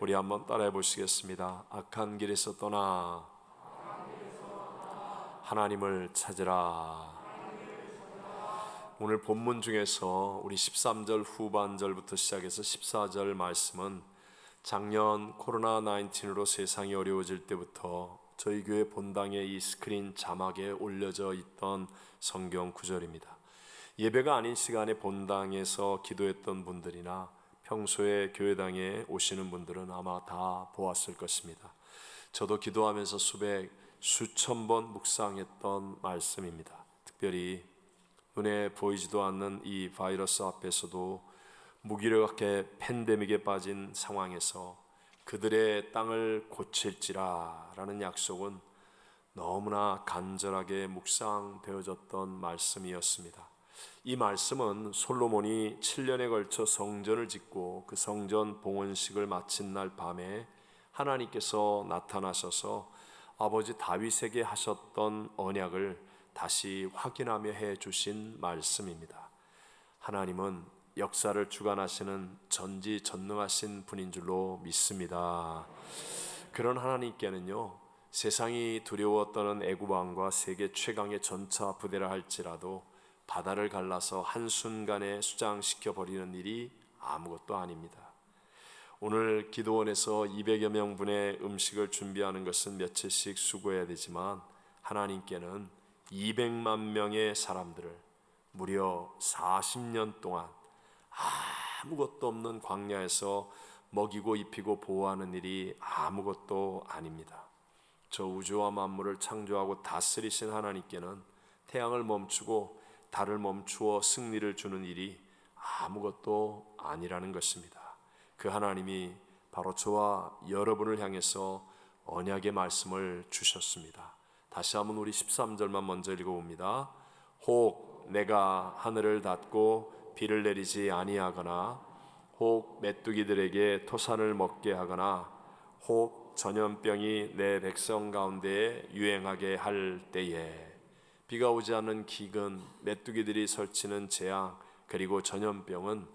우리 한번 따라해 보시겠습니다. 악한 길에서 떠나 하나님을 찾으라. 오늘 본문 중에서 우리 13절 후반절부터 시작해서 14절 말씀은 작년 코로나19로 세상이 어려워질 때부터 저희 교회 본당에 이 스크린 자막에 올려져 있던 성경 구절입니다. 예배가 아닌 시간에 본당에서 기도했던 분들이나 평소에 교회당에 오시는 분들은 아마 다 보았을 것입니다. 저도 기도하면서 수천 번 묵상했던 말씀입니다. 특별히 눈에 보이지도 않는 이 바이러스 앞에서도 무기력하게 팬데믹에 빠진 상황에서 그들의 땅을 고칠지라 라는 약속은 너무나 간절하게 묵상되어졌던 말씀이었습니다. 이 말씀은 솔로몬이 7년에 걸쳐 성전을 짓고 그 성전 봉헌식을 마친 날 밤에 하나님께서 나타나셔서 아버지 다윗에게 하셨던 언약을 다시 확인하며 해주신 말씀입니다. 하나님은 역사를 주관하시는 전지전능하신 분인 줄로 믿습니다. 그런 하나님께는요, 세상이 두려워 떠는 애굽 왕과 세계 최강의 전차 부대라 할지라도 바다를 갈라서 한순간에 수장시켜 버리는 일이 아무것도 아닙니다. 오늘 기도원에서 200여 명분의 음식을 준비하는 것은 며칠씩 수고해야 되지만 하나님께는 200만 명의 사람들을 무려 40년 동안 아무것도 없는 광야에서 먹이고 입히고 보호하는 일이 아무것도 아닙니다. 저 우주와 만물을 창조하고 다스리신 하나님께는 태양을 멈추고 달을 멈추어 승리를 주는 일이 아무것도 아니라는 것입니다. 그 하나님이 바로 저와 여러분을 향해서 언약의 말씀을 주셨습니다. 다시 한번 우리 13절만 먼저 읽어봅니다. 혹 내가 하늘을 닫고 비를 내리지 아니하거나 혹 메뚜기들에게 토산을 먹게 하거나 혹 전염병이 내 백성 가운데에 유행하게 할 때에, 비가 오지 않는 기근, 메뚜기들이 설치는 재앙, 그리고 전염병은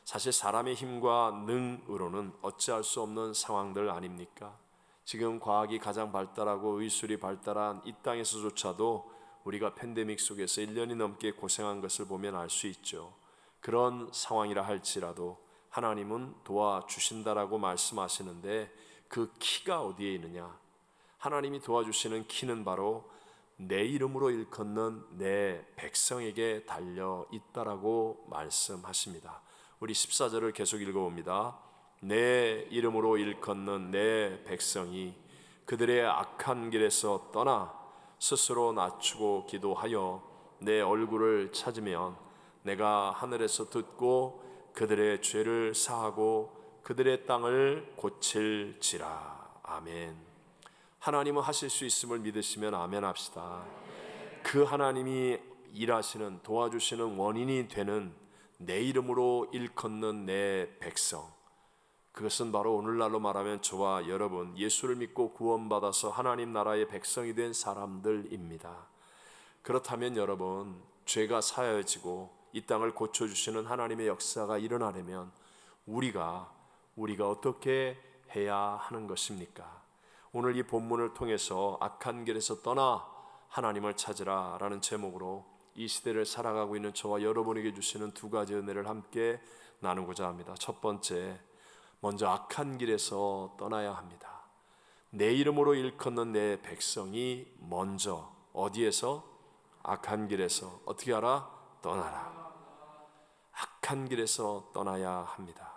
사실 사람의 힘과 능으로는 어찌할 수 없는 상황들 아닙니까? 지금 과학이 가장 발달하고 의술이 발달한 이 땅에서조차도 우리가 팬데믹 속에서 1년이 넘게 고생한 것을 보면 알 수 있죠. 그런 상황이라 할지라도 하나님은 도와주신다라고 말씀하시는데 그 키가 어디에 있느냐? 하나님이 도와주시는 키는 바로 내 이름으로 일컫는 내 백성에게 달려 있다라고 말씀하십니다. 우리 14절을 계속 읽어봅니다. 내 이름으로 일컫는 내 백성이 그들의 악한 길에서 떠나 스스로 낮추고 기도하여 내 얼굴을 찾으면 내가 하늘에서 듣고 그들의 죄를 사하고 그들의 땅을 고칠지라. 아멘. 하나님은 하실 수 있음을 믿으시면 아멘 합시다. 그 하나님이 일하시는, 도와주시는 원인이 되는 내 이름으로 일컫는 내 백성, 그것은 바로 오늘날로 말하면 저와 여러분, 예수를 믿고 구원받아서 하나님 나라의 백성이 된 사람들입니다. 그렇다면 여러분, 죄가 사여지고 이 땅을 고쳐주시는 하나님의 역사가 일어나려면 우리가 어떻게 해야 하는 것입니까? 오늘 이 본문을 통해서 악한 길에서 떠나 하나님을 찾으라 라는 제목으로 이 시대를 살아가고 있는 저와 여러분에게 주시는 두 가지 은혜를 함께 나누고자 합니다. 첫 번째, 먼저 악한 길에서 떠나야 합니다. 내 이름으로 일컫는 내 백성이 먼저 어디에서? 악한 길에서 어떻게 하라? 떠나라. 악한 길에서 떠나야 합니다.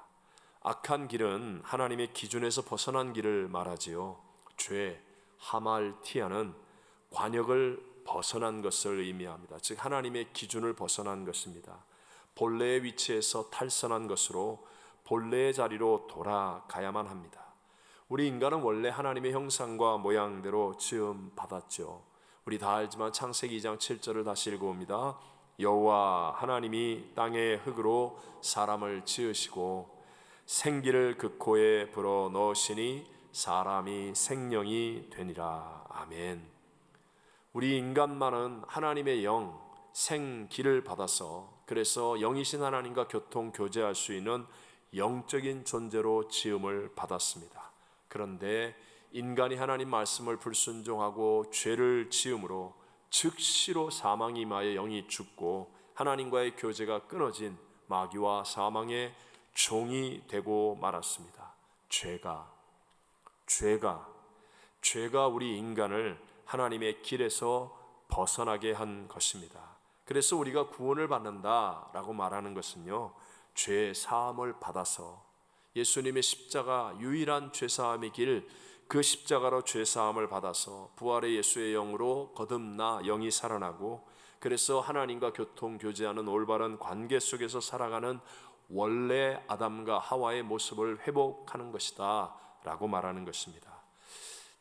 악한 길은 하나님의 기준에서 벗어난 길을 말하지요. 죄, 하말티아는 관역을 벗어난 것을 의미합니다. 즉 하나님의 기준을 벗어난 것입니다. 본래의 위치에서 탈선한 것으로 본래의 자리로 돌아가야만 합니다. 우리 인간은 원래 하나님의 형상과 모양대로 지음 받았죠. 우리 다 알지만 창세기 2장 7절을 다시 읽어봅니다. 여호와 하나님이 땅의 흙으로 사람을 지으시고 생기를 그 코에 불어 넣으시니 사람이 생명이 되니라. 아멘. 우리 인간만은 하나님의 영, 생기를 받아서 그래서 영이신 하나님과 교통 교제할 수 있는 영적인 존재로 지음을 받았습니다. 그런데 인간이 하나님 말씀을 불순종하고 죄를 지음으로 즉시로 사망이 임하여 영이 죽고 하나님과의 교제가 끊어진 마귀와 사망의 종이 되고 말았습니다. 죄가 우리 인간을 하나님의 길에서 벗어나게 한 것입니다. 그래서 우리가 구원을 받는다라고 말하는 것은요, 죄 사함을 받아서 예수님의 십자가 유일한 죄 사함의 길, 그 십자가로 죄 사함을 받아서 부활의 예수의 영으로 거듭나 영이 살아나고, 그래서 하나님과 교통 교제하는 올바른 관계 속에서 살아가는 원래 아담과 하와의 모습을 회복하는 것이다 라고 말하는 것입니다.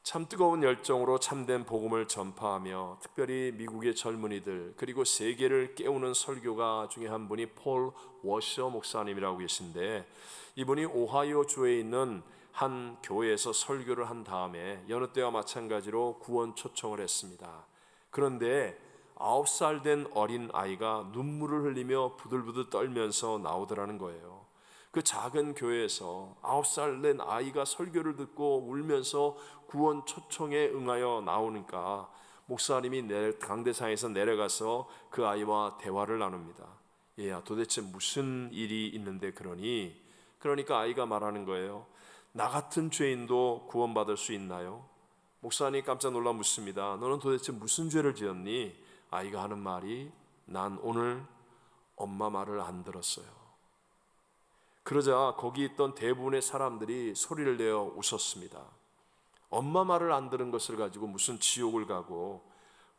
참 뜨거운 열정으로 참된 복음을 전파하며 특별히 미국의 젊은이들 그리고 세계를 깨우는 설교가 중에 한 분이 폴 워셔 목사님이라고 계신데, 이분이 오하이오 주에 있는 한 교회에서 설교를 한 다음에 여느 때와 마찬가지로 구원 초청을 했습니다. 그런데 9살 된 어린 아이가 눈물을 흘리며 부들부들 떨면서 나오더라는 거예요. 그 작은 교회에서 9살 된 아이가 설교를 듣고 울면서 구원 초청에 응하여 나오니까 목사님이 강대상에서 내려가서 그 아이와 대화를 나눕니다. 얘야, 도대체 무슨 일이 있는데 그러니? 그러니까 아이가 말하는 거예요. 나 같은 죄인도 구원받을 수 있나요? 목사님이 깜짝 놀라 묻습니다. 너는 도대체 무슨 죄를 지었니? 아이가 하는 말이, 난 오늘 엄마 말을 안 들었어요. 그러자 거기 있던 대부분의 사람들이 소리를 내어 웃었습니다. 엄마 말을 안 들은 것을 가지고 무슨 지옥을 가고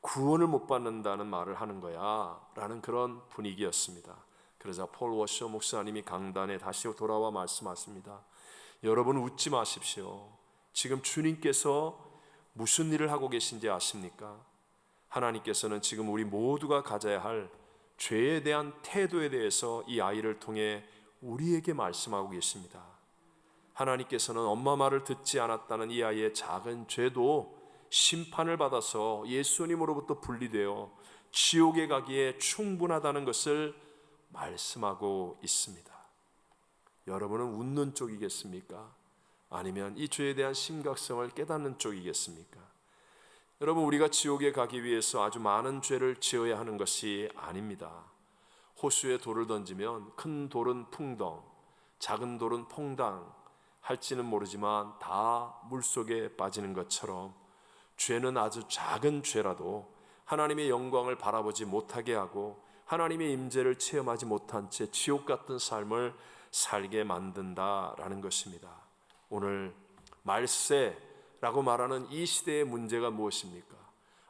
구원을 못 받는다는 말을 하는 거야 라는 그런 분위기였습니다. 그러자 폴 워셔 목사님이 강단에 다시 돌아와 말씀하십니다. 여러분, 웃지 마십시오. 지금 주님께서 무슨 일을 하고 계신지 아십니까? 하나님께서는 지금 우리 모두가 가져야 할 죄에 대한 태도에 대해서 이 아이를 통해 우리에게 말씀하고 계십니다. 하나님께서는 엄마 말을 듣지 않았다는 이 아이의 작은 죄도 심판을 받아서 예수님으로부터 분리되어 지옥에 가기에 충분하다는 것을 말씀하고 있습니다. 여러분은 웃는 쪽이겠습니까? 아니면 이 죄에 대한 심각성을 깨닫는 쪽이겠습니까? 여러분, 우리가 지옥에 가기 위해서 아주 많은 죄를 지어야 하는 것이 아닙니다. 호수에 돌을 던지면 큰 돌은 풍덩, 작은 돌은 퐁당 할지는 모르지만 다 물속에 빠지는 것처럼 죄는 아주 작은 죄라도 하나님의 영광을 바라보지 못하게 하고 하나님의 임재를 체험하지 못한 채 지옥 같은 삶을 살게 만든다라는 것입니다. 오늘 말세라고 말하는 이 시대의 문제가 무엇입니까?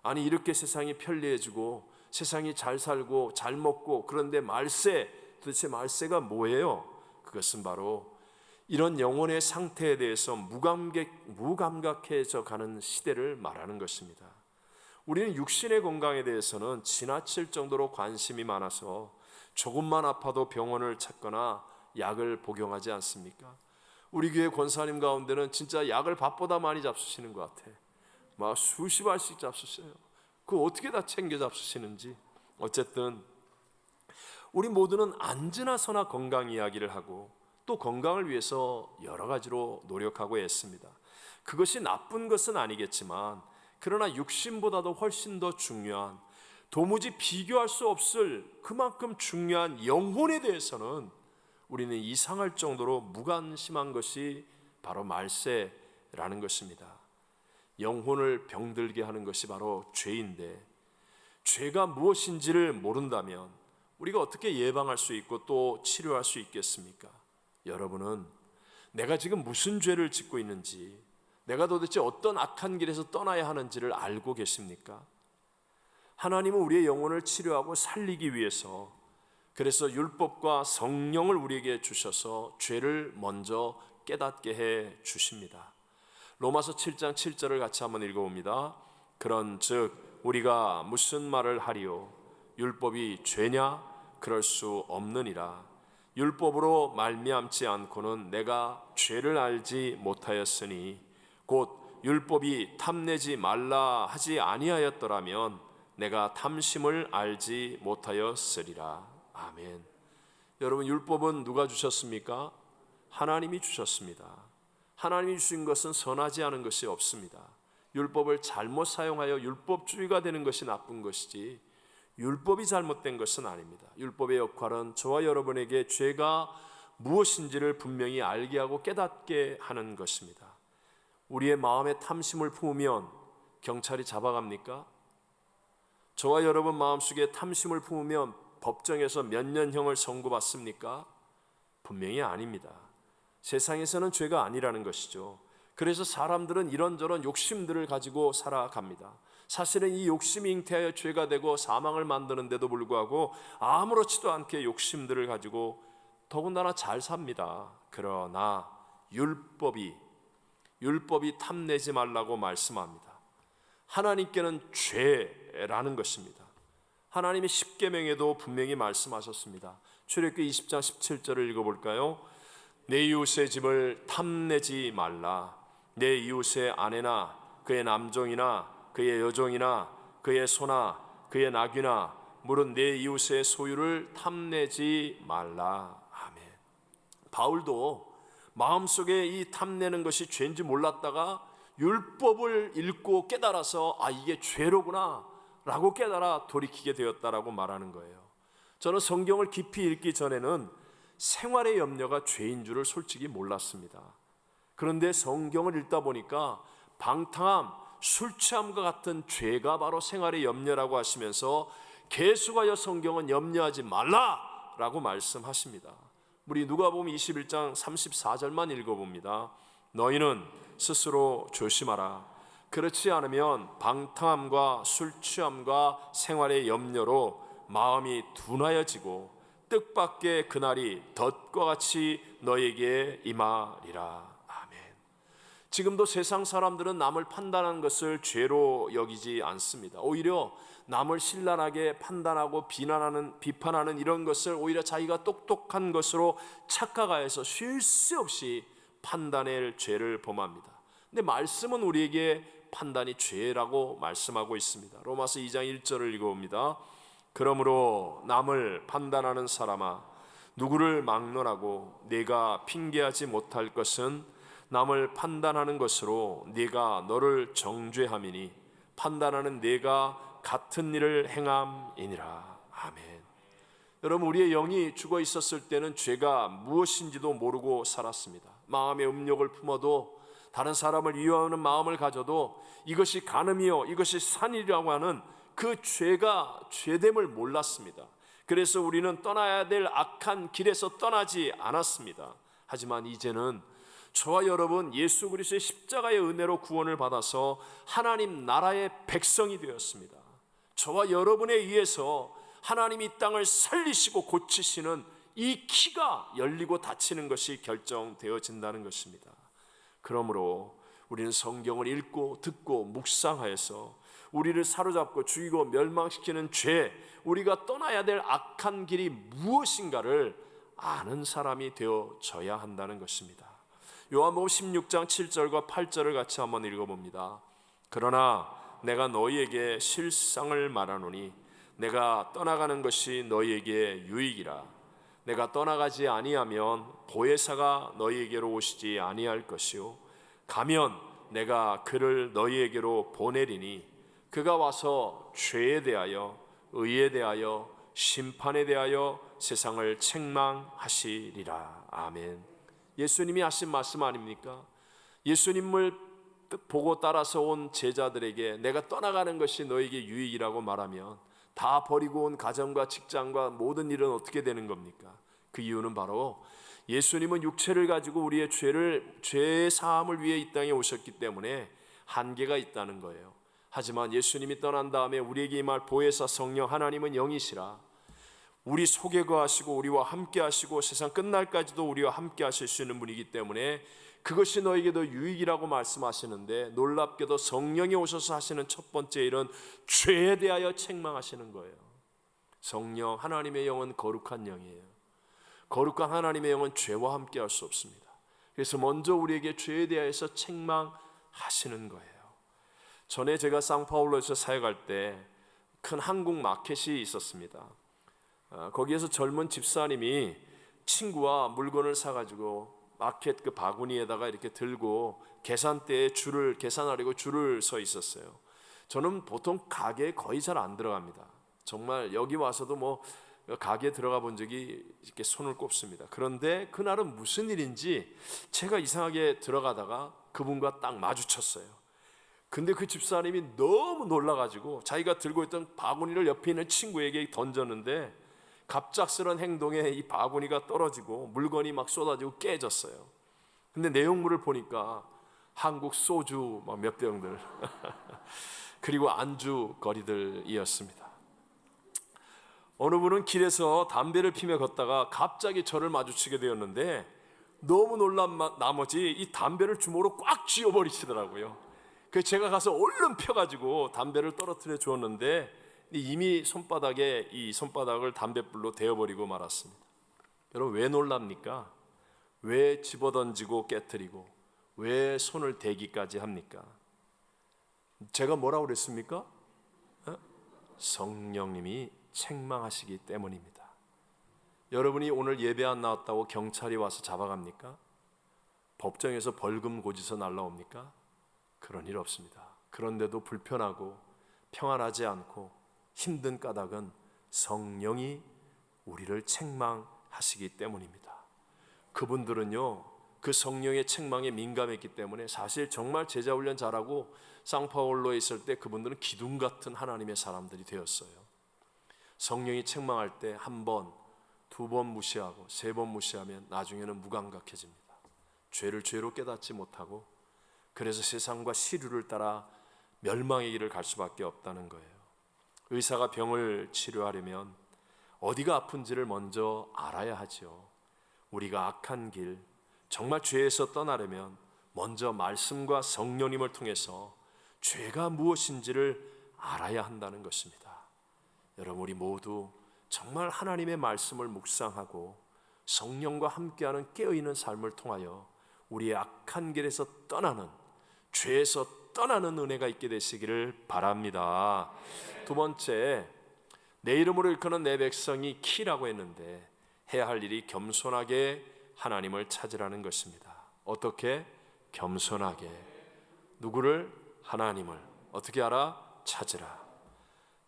아니, 이렇게 세상이 편리해지고 세상이 잘 살고 잘 먹고, 그런데 도대체 말세가 뭐예요? 그것은 바로 이런 영혼의 상태에 대해서 무감각해져 가는 시대를 말하는 것입니다. 우리는 육신의 건강에 대해서는 지나칠 정도로 관심이 많아서 조금만 아파도 병원을 찾거나 약을 복용하지 않습니까? 우리 교회 권사님 가운데는 진짜 약을 밥보다 많이 잡수시는 것 같아. 막 수십 알씩 잡수셔요. 그거 어떻게 다 챙겨 잡수시는지. 어쨌든 우리 모두는 앉으나 서나 건강 이야기를 하고 또 건강을 위해서 여러 가지로 노력하고 애씁니다. 그것이 나쁜 것은 아니겠지만, 그러나 육신보다도 훨씬 더 중요한, 도무지 비교할 수 없을 그만큼 중요한 영혼에 대해서는 우리는 이상할 정도로 무관심한 것이 바로 말세라는 것입니다. 영혼을 병들게 하는 것이 바로 죄인데, 죄가 무엇인지를 모른다면 우리가 어떻게 예방할 수 있고 또 치료할 수 있겠습니까? 여러분은 내가 지금 무슨 죄를 짓고 있는지, 내가 도대체 어떤 악한 길에서 떠나야 하는지를 알고 계십니까? 하나님은 우리의 영혼을 치료하고 살리기 위해서, 그래서 율법과 성령을 우리에게 주셔서 죄를 먼저 깨닫게 해 주십니다. 로마서 7장 7절을 같이 한번 읽어봅니다. 그런즉 우리가 무슨 말을 하리요? 율법이 죄냐? 그럴 수 없느니라. 율법으로 말미암지 않고는 내가 죄를 알지 못하였으니, 곧 율법이 탐내지 말라 하지 아니하였더라면 내가 탐심을 알지 못하였으리라. 아멘. 여러분, 율법은 누가 주셨습니까? 하나님이 주셨습니다. 하나님이 주신 것은 선하지 않은 것이 없습니다. 율법을 잘못 사용하여 율법주의가 되는 것이 나쁜 것이지 율법이 잘못된 것은 아닙니다. 율법의 역할은 저와 여러분에게 죄가 무엇인지를 분명히 알게 하고 깨닫게 하는 것입니다. 우리의 마음에 탐심을 품으면 경찰이 잡아갑니까? 저와 여러분 마음속에 탐심을 품으면 법정에서 몇 년형을 선고받습니까? 분명히 아닙니다. 세상에서는 죄가 아니라는 것이죠. 그래서 사람들은 이런저런 욕심들을 가지고 살아갑니다. 사실은 이 욕심이 잉태하여 죄가 되고 사망을 만드는데도 불구하고 아무렇지도 않게 욕심들을 가지고 더군다나 잘 삽니다. 그러나 율법이 탐내지 말라고 말씀합니다. 하나님께는 죄라는 것입니다. 하나님이 십계명에도 분명히 말씀하셨습니다. 출애굽기 20장 17절을 읽어볼까요? 내 이웃의 집을 탐내지 말라. 내 이웃의 아내나 그의 남종이나 그의 여종이나 그의 소나 그의 나귀나 물은 내 이웃의 소유를 탐내지 말라. 아멘. 바울도 마음속에 이 탐내는 것이 죄인지 몰랐다가 율법을 읽고 깨달아서 이게 죄로구나 라고 깨달아 돌이키게 되었다라고 말하는 거예요. 저는 성경을 깊이 읽기 전에는 생활의 염려가 죄인 줄을 솔직히 몰랐습니다. 그런데 성경을 읽다 보니까 방탕함, 술 취함과 같은 죄가 바로 생활의 염려라고 하시면서 계속하여 성경은 염려하지 말라라고 말씀하십니다. 우리 누가복음 21장 34절만 읽어봅니다. 너희는 스스로 조심하라. 그렇지 않으면 방탕함과 술 취함과 생활의 염려로 마음이 둔하여지고 뜻밖의 그날이 덫과 같이 너에게 임하리라. 아멘. 지금도 세상 사람들은 남을 판단하는 것을 죄로 여기지 않습니다. 오히려 남을 신랄하게 판단하고 비판하는 이런 것을 오히려 자기가 똑똑한 것으로 착각하여서 쉴 새 없이 판단의 죄를 범합니다. 근데 말씀은 우리에게 판단이 죄라고 말씀하고 있습니다. 로마서 2장 1절을 읽어봅니다. 그러므로 남을 판단하는 사람아, 누구를 막론하고 네가 핑계하지 못할 것은 남을 판단하는 것으로 네가 너를 정죄함이니 판단하는 네가 같은 일을 행함이니라. 아멘. 여러분, 우리의 영이 죽어 있었을 때는 죄가 무엇인지도 모르고 살았습니다. 마음의 음욕을 품어도, 다른 사람을 미워하는 마음을 가져도 이것이 간음이요 이것이 산이라고 하는 그 죄가 죄됨을 몰랐습니다. 그래서 우리는 떠나야 될 악한 길에서 떠나지 않았습니다. 하지만 이제는 저와 여러분 예수 그리스도의 십자가의 은혜로 구원을 받아서 하나님 나라의 백성이 되었습니다. 저와 여러분에 의해서 하나님이 이 땅을 살리시고 고치시는 이 키가 열리고 닫히는 것이 결정되어진다는 것입니다. 그러므로 우리는 성경을 읽고 듣고 묵상하여서 우리를 사로잡고 죽이고 멸망시키는 죄, 우리가 떠나야 될 악한 길이 무엇인가를 아는 사람이 되어져야 한다는 것입니다. 요한복음 16장 7절과 8절을 같이 한번 읽어봅니다. 그러나 내가 너희에게 실상을 말하노니 내가 떠나가는 것이 너희에게 유익이라. 내가 떠나가지 아니하면 보혜사가 너희에게로 오시지 아니할 것이요 가면 내가 그를 너희에게로 보내리니 그가 와서 죄에 대하여 의에 대하여 심판에 대하여 세상을 책망하시리라. 아멘. 예수님이 하신 말씀 아닙니까? 예수님을 보고 따라서 온 제자들에게 내가 떠나가는 것이 너에게 유익이라고 말하면 다 버리고 온 가정과 직장과 모든 일은 어떻게 되는 겁니까? 그 이유는 바로 예수님은 육체를 가지고 우리의 죄의 사함을 위해 이 땅에 오셨기 때문에 한계가 있다는 거예요. 하지만 예수님이 떠난 다음에 우리에게 임할 보혜사 성령 하나님은 영이시라. 우리 속에 거하시고 우리와 함께 하시고 세상 끝날까지도 우리와 함께 하실 수 있는 분이기 때문에 그것이 너에게도 유익이라고 말씀하시는데, 놀랍게도 성령이 오셔서 하시는 첫 번째 일은 죄에 대하여 책망하시는 거예요. 성령 하나님의 영은 거룩한 영이에요. 거룩한 하나님의 영은 죄와 함께 할 수 없습니다. 그래서 먼저 우리에게 죄에 대해서 책망하시는 거예요. 전에 제가 상파울로에서 사역할 때 큰 한국 마켓이 있었습니다. 거기에서 젊은 집사님이 친구와 물건을 사가지고 마켓 그 바구니에다가 이렇게 들고 계산대에 계산하려고 줄을 서 있었어요. 저는 보통 가게에 거의 잘 안 들어갑니다. 정말 여기 와서도 뭐 가게에 들어가 본 적이 이렇게 손을 꼽습니다. 그런데 그날은 무슨 일인지 제가 이상하게 들어가다가 그분과 딱 마주쳤어요. 근데 그 집사님이 너무 놀라가지고 자기가 들고 있던 바구니를 옆에 있는 친구에게 던졌는데 갑작스런 행동에 이 바구니가 떨어지고 물건이 막 쏟아지고 깨졌어요. 근데 내용물을 보니까 한국 소주 몇 병들 그리고 안주 거리들이었습니다. 어느 분은 길에서 담배를 피며 걷다가 갑자기 저를 마주치게 되었는데 너무 놀란 나머지 이 담배를 주먹으로 꽉 쥐어버리시더라고요. 그래서 제가 가서 얼른 펴가지고 담배를 떨어뜨려 주었는데 이미 이 손바닥을 담뱃불로 데워버리고 말았습니다. 여러분 왜 놀랍니까? 왜 집어던지고 깨뜨리고 왜 손을 대기까지 합니까? 제가 뭐라고 그랬습니까? 성령님이 책망하시기 때문입니다. 여러분이 오늘 예배 안 나왔다고 경찰이 와서 잡아갑니까? 법정에서 벌금 고지서 날라옵니까? 그런 일 없습니다. 그런데도 불편하고 평안하지 않고 힘든 까닭은 성령이 우리를 책망하시기 때문입니다. 그분들은요, 그 성령의 책망에 민감했기 때문에 사실 정말 제자 훈련 잘하고 상파울로에 있을 때 그분들은 기둥 같은 하나님의 사람들이 되었어요. 성령이 책망할 때 한 번, 두 번 무시하고 세 번 무시하면 나중에는 무감각해집니다. 죄를 죄로 깨닫지 못하고 그래서 세상과 시류를 따라 멸망의 길을 갈 수밖에 없다는 거예요. 의사가 병을 치료하려면 어디가 아픈지를 먼저 알아야 하죠. 우리가 악한 길, 정말 죄에서 떠나려면 먼저 말씀과 성령님을 통해서 죄가 무엇인지를 알아야 한다는 것입니다. 여러분 우리 모두 정말 하나님의 말씀을 묵상하고 성령과 함께하는 깨어있는 삶을 통하여 우리의 악한 길에서 떠나는, 죄에서 떠나는 은혜가 있게 되시기를 바랍니다. 두 번째, 내 이름으로 일컫는 내 백성이 키라고 했는데 해야 할 일이 겸손하게 하나님을 찾으라는 것입니다. 어떻게? 겸손하게. 누구를? 하나님을. 어떻게 알아? 찾으라.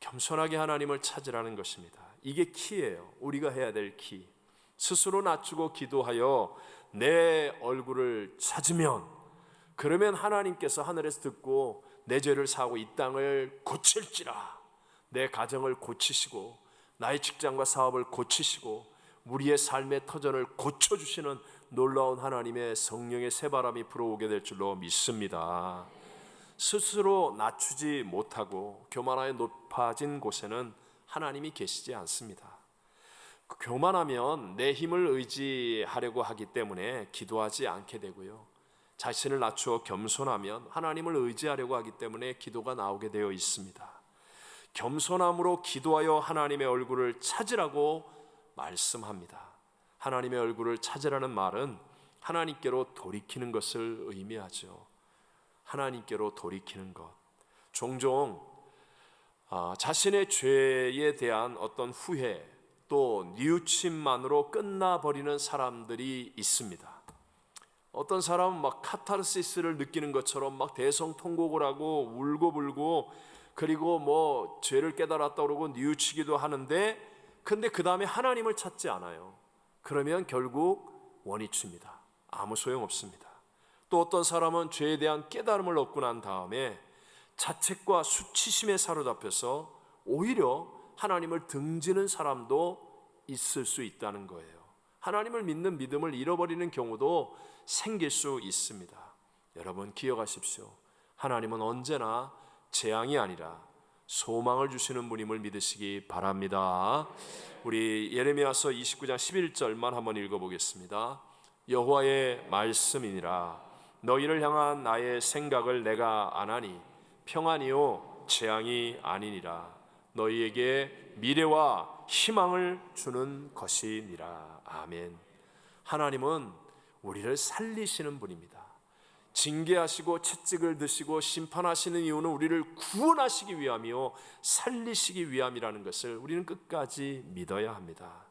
겸손하게 하나님을 찾으라는 것입니다. 이게 키예요. 우리가 해야 될 키. 스스로 낮추고 기도하여 내 얼굴을 찾으면, 그러면 하나님께서 하늘에서 듣고 내 죄를 사하고 이 땅을 고칠지라. 내 가정을 고치시고 나의 직장과 사업을 고치시고 우리의 삶의 터전을 고쳐주시는 놀라운 하나님의 성령의 새바람이 불어오게 될 줄로 믿습니다. 스스로 낮추지 못하고 교만하여 높아진 곳에는 하나님이 계시지 않습니다. 교만하면 내 힘을 의지하려고 하기 때문에 기도하지 않게 되고요, 자신을 낮추어 겸손하면 하나님을 의지하려고 하기 때문에 기도가 나오게 되어 있습니다. 겸손함으로 기도하여 하나님의 얼굴을 찾으라고 말씀합니다. 하나님의 얼굴을 찾으라는 말은 하나님께로 돌이키는 것을 의미하죠. 하나님께로 돌이키는 것. 종종 자신의 죄에 대한 어떤 후회 또 뉘우침만으로 끝나버리는 사람들이 있습니다. 어떤 사람은 막 카타르시스를 느끼는 것처럼 막 대성통곡을 하고 울고불고 그리고 뭐 죄를 깨달았다고 그러고 뉘우치기도 하는데, 근데 그 다음에 하나님을 찾지 않아요. 그러면 결국 원위치입니다. 아무 소용없습니다. 또 어떤 사람은 죄에 대한 깨달음을 얻고 난 다음에 자책과 수치심에 사로잡혀서 오히려 하나님을 등지는 사람도 있을 수 있다는 거예요. 하나님을 믿는 믿음을 잃어버리는 경우도 생길 수 있습니다. 여러분 기억하십시오. 하나님은 언제나 재앙이 아니라 소망을 주시는 분임을 믿으시기 바랍니다. 우리 예레미야서 29장 11절만 한번 읽어보겠습니다. 여호와의 말씀이니라. 너희를 향한 나의 생각을 내가 아나니 평안이요 재앙이 아니니라. 너희에게 미래와 희망을 주는 것이니라. 아멘. 하나님은 우리를 살리시는 분입니다. 징계하시고 채찍을 드시고 심판하시는 이유는 우리를 구원하시기 위함이요 살리시기 위함이라는 것을 우리는 끝까지 믿어야 합니다.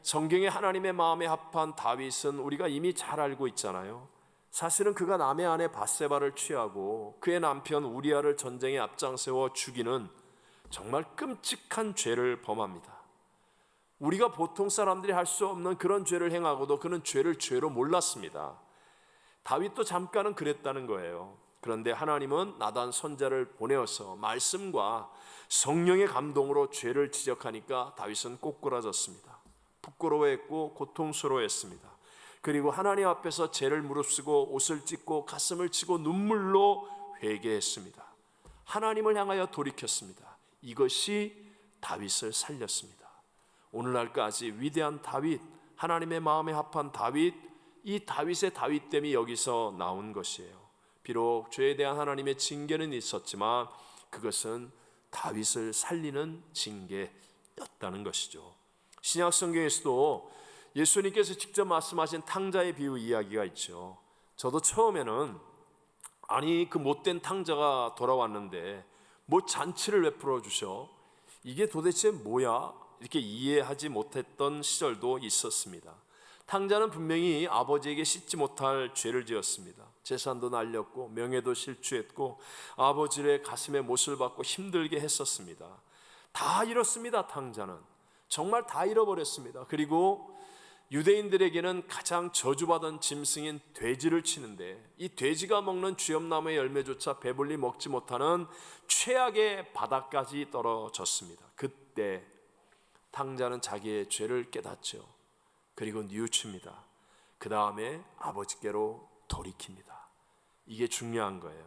성경에 하나님의 마음에 합한 다윗은 우리가 이미 잘 알고 있잖아요. 사실은 그가 남의 아내 밧세바를 취하고 그의 남편 우리아를 전쟁에 앞장세워 죽이는 정말 끔찍한 죄를 범합니다. 우리가 보통 사람들이 할 수 없는 그런 죄를 행하고도 그는 죄를 죄로 몰랐습니다. 다윗도 잠깐은 그랬다는 거예요. 그런데 하나님은 나단 선지자를 보내어서 말씀과 성령의 감동으로 죄를 지적하니까 다윗은 꼬꾸라졌습니다. 부끄러워했고 고통스러워했습니다. 그리고 하나님 앞에서 죄를 무릅쓰고 옷을 찢고 가슴을 치고 눈물로 회개했습니다. 하나님을 향하여 돌이켰습니다. 이것이 다윗을 살렸습니다. 오늘날까지 위대한 다윗, 하나님의 마음에 합한 다윗, 이 다윗의 다윗됨이 여기서 나온 것이에요. 비록 죄에 대한 하나님의 징계는 있었지만 그것은 다윗을 살리는 징계였다는 것이죠. 신약 성경에서도 예수님께서 직접 말씀하신 탕자의 비유 이야기가 있죠. 저도 처음에는 아니 그 못된 탕자가 돌아왔는데 뭐 잔치를 왜 풀어주셔? 이게 도대체 뭐야? 이렇게 이해하지 못했던 시절도 있었습니다. 탕자는 분명히 아버지에게 씻지 못할 죄를 지었습니다. 재산도 날렸고 명예도 실추했고 아버지의 가슴에 못을 박고 힘들게 했었습니다. 다 잃었습니다. 탕자는 정말 다 잃어버렸습니다. 그리고 유대인들에게는 가장 저주받은 짐승인 돼지를 치는데 이 돼지가 먹는 쥐엄나무의 열매조차 배불리 먹지 못하는 최악의 바닥까지 떨어졌습니다. 그때 탕자는 자기의 죄를 깨닫죠. 그리고 뉘우칩니다. 그 다음에 아버지께로 돌이킵니다. 이게 중요한 거예요.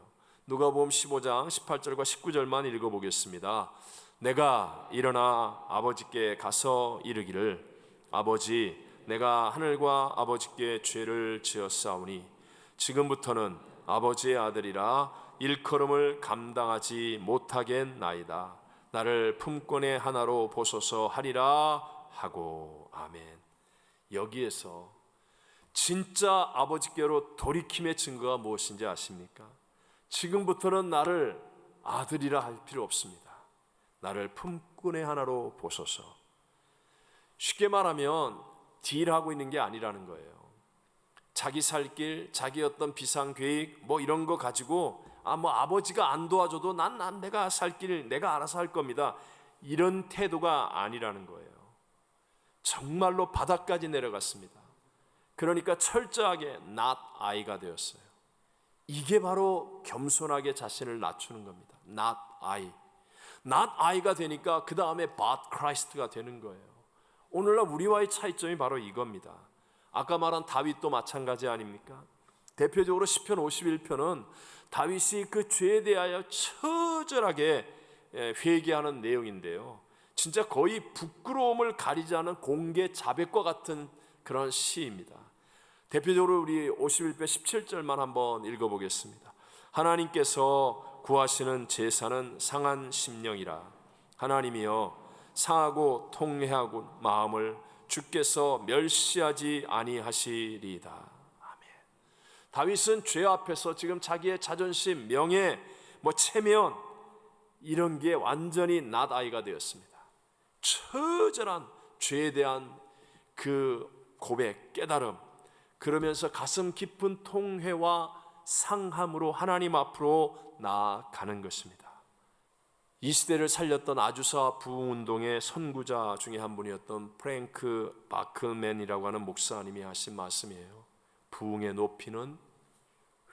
누가복음 15장 18절과 19절만 읽어보겠습니다. 내가 일어나 아버지께 가서 이르기를 아버지 내가 하늘과 아버지께 죄를 지었사오니 지금부터는 아버지의 아들이라 일컬음을 감당하지 못하겠나이다. 나를 품권의 하나로 보소서 하리라 하고 아멘. 여기에서 진짜 아버지께로 돌이킴의 증거가 무엇인지 아십니까? 지금부터는 나를 아들이라 할 필요 없습니다. 나를 품꾼의 하나로 보소서. 쉽게 말하면 딜하고 있는 게 아니라는 거예요. 자기 살 길, 자기 어떤 비상계획 뭐 이런 거 가지고 뭐 아버지가 안 도와줘도 난 내가 살 길 내가 알아서 할 겁니다. 이런 태도가 아니라는 거예요. 정말로 바닥까지 내려갔습니다. 그러니까 철저하게 not I가 되었어요. 이게 바로 겸손하게 자신을 낮추는 겁니다. not I. not I가 되니까 그 다음에 but Christ가 되는 거예요. 오늘날 우리와의 차이점이 바로 이겁니다. 아까 말한 다윗도 마찬가지 아닙니까? 대표적으로 시편 51편은 다윗이 그 죄에 대하여 처절하게 회개하는 내용인데요. 진짜 거의 부끄러움을 가리지 않은 공개 자백과 같은 그런 시입니다. 대표적으로 우리 51편 17절만 한번 읽어보겠습니다. 하나님께서 구하시는 제사는 상한 심령이라. 하나님이여 상하고 통회하고 마음을 주께서 멸시하지 아니하시리이다. 아멘. 다윗은 죄 앞에서 지금 자기의 자존심, 명예, 체면 이런 게 완전히 not I가 되었습니다. 처절한 죄에 대한 그 고백, 깨달음, 그러면서 가슴 깊은 통회와 상함으로 하나님 앞으로 나아가는 것입니다. 이 시대를 살렸던 아주사 부흥운동의 선구자 중에 한 분이었던 프랭크 바크맨이라고 하는 목사님이 하신 말씀이에요. 부흥의 높이는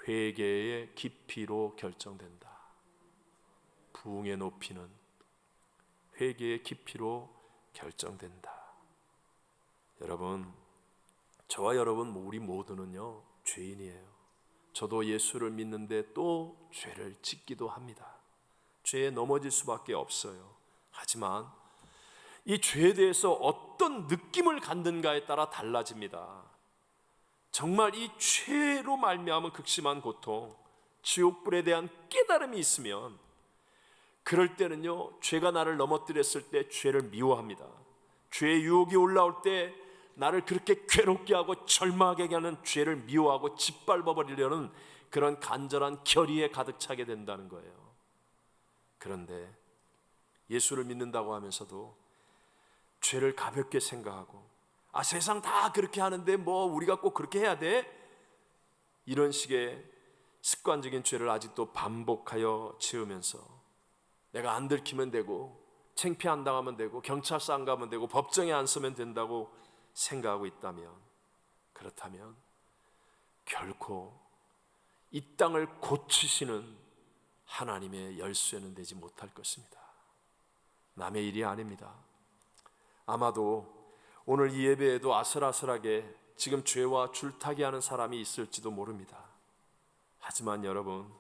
회개의 깊이로 결정된다. 부흥의 높이는 회개의 깊이로 결정된다. 여러분, 저와 여러분 우리 모두는요 죄인이에요. 저도 예수를 믿는데 또 죄를 짓기도 합니다. 죄에 넘어질 수밖에 없어요. 하지만 이 죄에 대해서 어떤 느낌을 갖는가에 따라 달라집니다. 정말 이 죄로 말미암은 극심한 고통, 지옥불에 대한 깨달음이 있으면 그럴 때는요 죄가 나를 넘어뜨렸을 때 죄를 미워합니다. 죄의 유혹이 올라올 때 나를 그렇게 괴롭게 하고 절망하게 하는 죄를 미워하고 짓밟아버리려는 그런 간절한 결의에 가득 차게 된다는 거예요. 그런데 예수를 믿는다고 하면서도 죄를 가볍게 생각하고 세상 다 그렇게 하는데 뭐 우리가 꼭 그렇게 해야 돼? 이런 식의 습관적인 죄를 아직도 반복하여 지으면서 내가 안 들키면 되고 창피 안 당하면 되고 경찰서 안 가면 되고 법정에 안 서면 된다고 생각하고 있다면, 그렇다면 결코 이 땅을 고치시는 하나님의 열쇠는 되지 못할 것입니다. 남의 일이 아닙니다. 아마도 오늘 이 예배에도 아슬아슬하게 지금 죄와 줄타기 하는 사람이 있을지도 모릅니다. 하지만 여러분,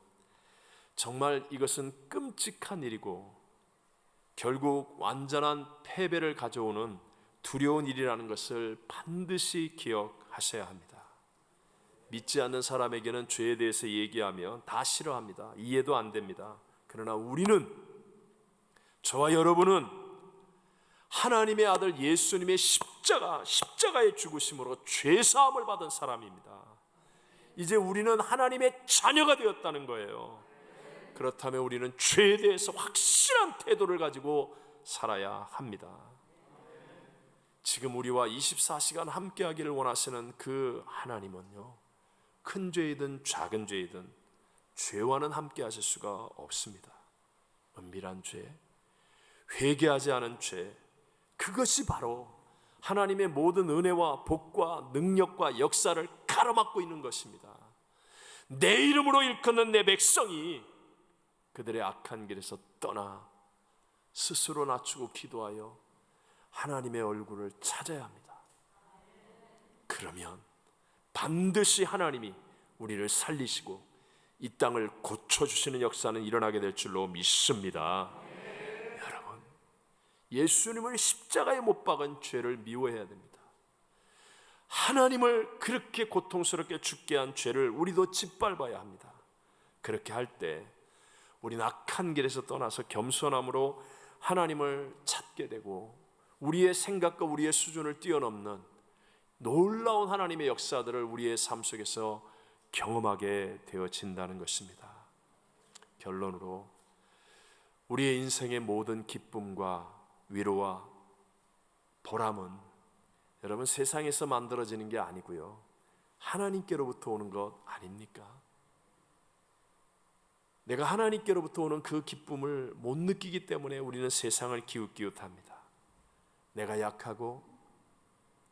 정말 이것은 끔찍한 일이고 결국 완전한 패배를 가져오는 두려운 일이라는 것을 반드시 기억하셔야 합니다. 믿지 않는 사람에게는 죄에 대해서 얘기하면 다 싫어합니다. 이해도 안 됩니다. 그러나 우리는, 저와 여러분은 하나님의 아들 예수님의 십자가의 죽으심으로 죄사함을 받은 사람입니다. 이제 우리는 하나님의 자녀가 되었다는 거예요. 그렇다면 우리는 죄에 대해서 확실한 태도를 가지고 살아야 합니다. 지금 우리와 24시간 함께 하기를 원하시는 그 하나님은요, 큰 죄이든 작은 죄이든 죄와는 함께 하실 수가 없습니다. 은밀한 죄, 회개하지 않은 죄, 그것이 바로 하나님의 모든 은혜와 복과 능력과 역사를 가로막고 있는 것입니다. 내 이름으로 일컫는 내 백성이 그들의 악한 길에서 떠나 스스로 낮추고 기도하여 하나님의 얼굴을 찾아야 합니다. 그러면 반드시 하나님이 우리를 살리시고 이 땅을 고쳐주시는 역사는 일어나게 될 줄로 믿습니다. 여러분, 예수님을 십자가에 못 박은 죄를 미워해야 됩니다. 하나님을 그렇게 고통스럽게 죽게 한 죄를 우리도 짓밟아야 합니다. 그렇게 할 때 우리는 악한 길에서 떠나서 겸손함으로 하나님을 찾게 되고 우리의 생각과 우리의 수준을 뛰어넘는 놀라운 하나님의 역사들을 우리의 삶 속에서 경험하게 되어진다는 것입니다. 결론으로 우리의 인생의 모든 기쁨과 위로와 보람은 여러분 세상에서 만들어지는 게 아니고요, 하나님께로부터 오는 것 아닙니까? 내가 하나님께로부터 오는 그 기쁨을 못 느끼기 때문에 우리는 세상을 기웃기웃합니다. 내가 약하고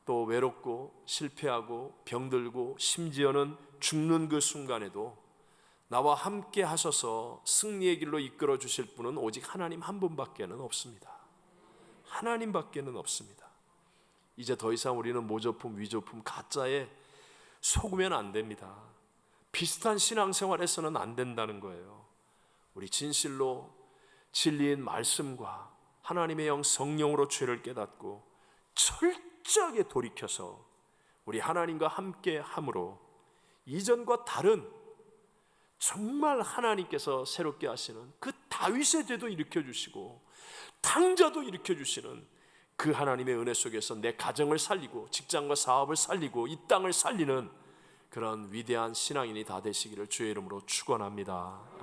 또 외롭고 실패하고 병들고 심지어는 죽는 그 순간에도 나와 함께 하셔서 승리의 길로 이끌어 주실 분은 오직 하나님 한 분밖에는 없습니다. 하나님밖에는 없습니다. 이제 더 이상 우리는 모조품, 위조품, 가짜에 속으면 안 됩니다. 비슷한 신앙생활에서는 안 된다는 거예요. 우리 진실로 진리인 말씀과 하나님의 영 성령으로 죄를 깨닫고 철저하게 돌이켜서 우리 하나님과 함께 함으로 이전과 다른 정말 하나님께서 새롭게 하시는 그 다윗의 죄도 일으켜주시고 탕자도 일으켜주시는 그 하나님의 은혜 속에서 내 가정을 살리고 직장과 사업을 살리고 이 땅을 살리는 그런 위대한 신앙인이 다 되시기를 주의 이름으로 축원합니다.